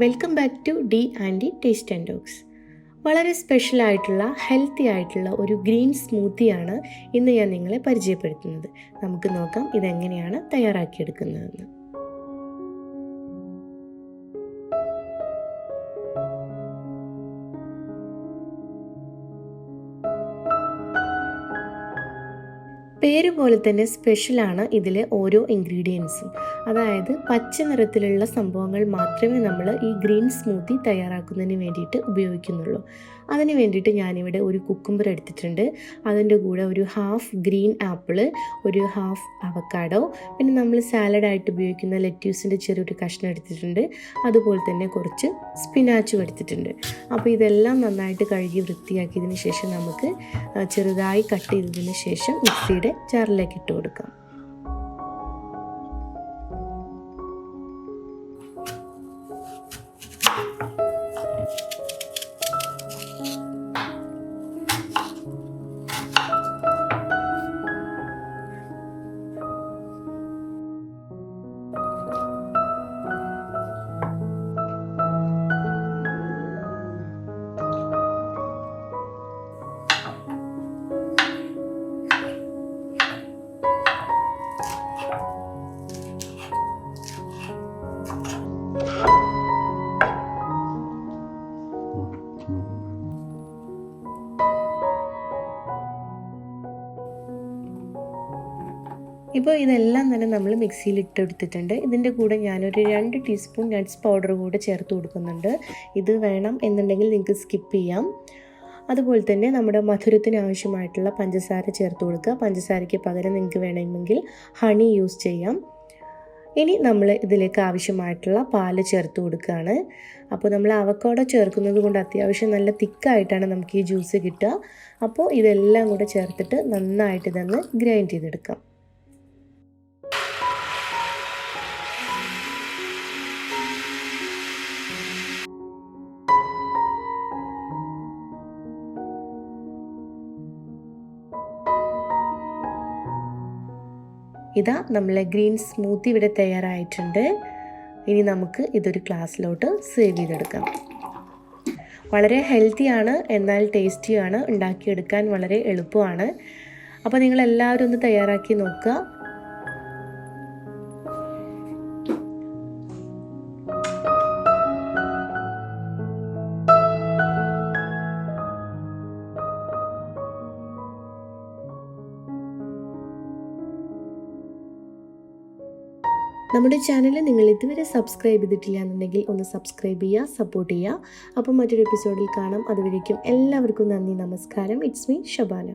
Welcome back to D and taste and talks. വളരെ special ആയിട്ടുള്ള healthy ആയിട്ടുള്ള ഒരു ഗ്രീൻ സ്മൂത്തിയാണ് ഇന്ന് ഞാൻ നിങ്ങളെ പരിചയപ്പെടുത്തുന്നത്. നമുക്ക് നോക്കാം ഇതെങ്ങനെയാണ് തയ്യാറാക്കിയെടുക്കുന്നതെന്ന്. പേര് പോലെ തന്നെ സ്പെഷ്യലാണ് ഇതിലെ ഓരോ ഇൻഗ്രീഡിയൻസും. അതായത് പച്ച നിറത്തിലുള്ള സംഭവങ്ങൾ മാത്രമേ നമ്മൾ ഈ ഗ്രീൻ സ്മൂത്തി തയ്യാറാക്കുന്നതിന് വേണ്ടിയിട്ട് ഉപയോഗിക്കുന്നുള്ളൂ. അതിന് വേണ്ടിയിട്ട് ഞാനിവിടെ ഒരു കുക്കുംബർ എടുത്തിട്ടുണ്ട്. അതിൻ്റെ കൂടെ ഒരു ഹാഫ് ഗ്രീൻ ആപ്പിള്, ഒരു ഹാഫ് അവക്കാഡോ, പിന്നെ നമ്മൾ സാലഡായിട്ട് ഉപയോഗിക്കുന്ന ലെറ്റ്യൂസിൻ്റെ ചെറിയൊരു കഷ്ണം എടുത്തിട്ടുണ്ട്. അതുപോലെ തന്നെ കുറച്ച് സ്പിനാച്ചും എടുത്തിട്ടുണ്ട്. അപ്പോൾ ഇതെല്ലാം നന്നായിട്ട് കഴുകി വൃത്തിയാക്കിയതിന് ശേഷം നമുക്ക് ചെറുതായി കട്ട് ചെയ്തതിന് ശേഷം മിക്സിയുടെ ജാറിലേക്ക് ഇട്ട് കൊടുക്കാം. ഇപ്പോൾ ഇതെല്ലാം തന്നെ നമ്മൾ മിക്സിയിൽ ഇട്ടെടുത്തിട്ടുണ്ട്. ഇതിൻ്റെ കൂടെ ഞാനൊരു 2 ടീസ്പൂൺ നട്ട്സ് പൗഡർ കൂടെ ചേർത്ത് കൊടുക്കുന്നുണ്ട്. ഇത് വേണം എന്നുണ്ടെങ്കിൽ നിങ്ങൾക്ക് സ്കിപ്പ് ചെയ്യാം. അതുപോലെ തന്നെ നമ്മുടെ മധുരത്തിന് ആവശ്യമായിട്ടുള്ള പഞ്ചസാര ചേർത്ത് കൊടുക്കുക. പഞ്ചസാരയ്ക്ക് പകരം നിങ്ങൾക്ക് വേണമെങ്കിൽ ഹണി യൂസ് ചെയ്യാം. ഇനി നമ്മൾ ഇതിലേക്ക് ആവശ്യമായിട്ടുള്ള പാല് ചേർത്ത് കൊടുക്കുകയാണ്. അപ്പോൾ നമ്മൾ അവക്കാഡോ ചേർക്കുന്നത് കൊണ്ട് അത്യാവശ്യം നല്ല തിക്കായിട്ടാണ് നമുക്ക് ഈ ജ്യൂസ് കിട്ടുക. അപ്പോൾ ഇതെല്ലാം കൂടെ ചേർത്തിട്ട് നന്നായിട്ട് ഇതൊന്ന് ഗ്രൈൻഡ് ചെയ്തെടുക്കാം. ഇതാ നമ്മളെ ഗ്രീൻ സ്മൂത്തി ഇവിടെ തയ്യാറായിട്ടുണ്ട്. ഇനി നമുക്ക് ഇതൊരു ഗ്ലാസ്സിലോട്ട് സേവ് ചെയ്തെടുക്കാം. വളരെ ഹെൽത്തിയാണ്, എന്നാൽ ടേസ്റ്റിയാണ്, ഉണ്ടാക്കിയെടുക്കാൻ വളരെ എളുപ്പമാണ്. അപ്പോൾ നിങ്ങളെല്ലാവരും ഒന്ന് തയ്യാറാക്കി നോക്കുക. നമ്മുടെ ചാനൽ നിങ്ങൾ ഇതുവരെ സബ്സ്ക്രൈബ് ചെയ്തിട്ടില്ല എന്നുണ്ടെങ്കിൽ ഒന്ന് സബ്സ്ക്രൈബ് ചെയ്യുക, സപ്പോർട്ട് ചെയ്യുക. അപ്പോൾ മറ്റൊരു എപ്പിസോഡിൽ കാണാം. അതുവരേക്കും എല്ലാവർക്കും നന്ദി, നമസ്കാരം. It's me Shabana.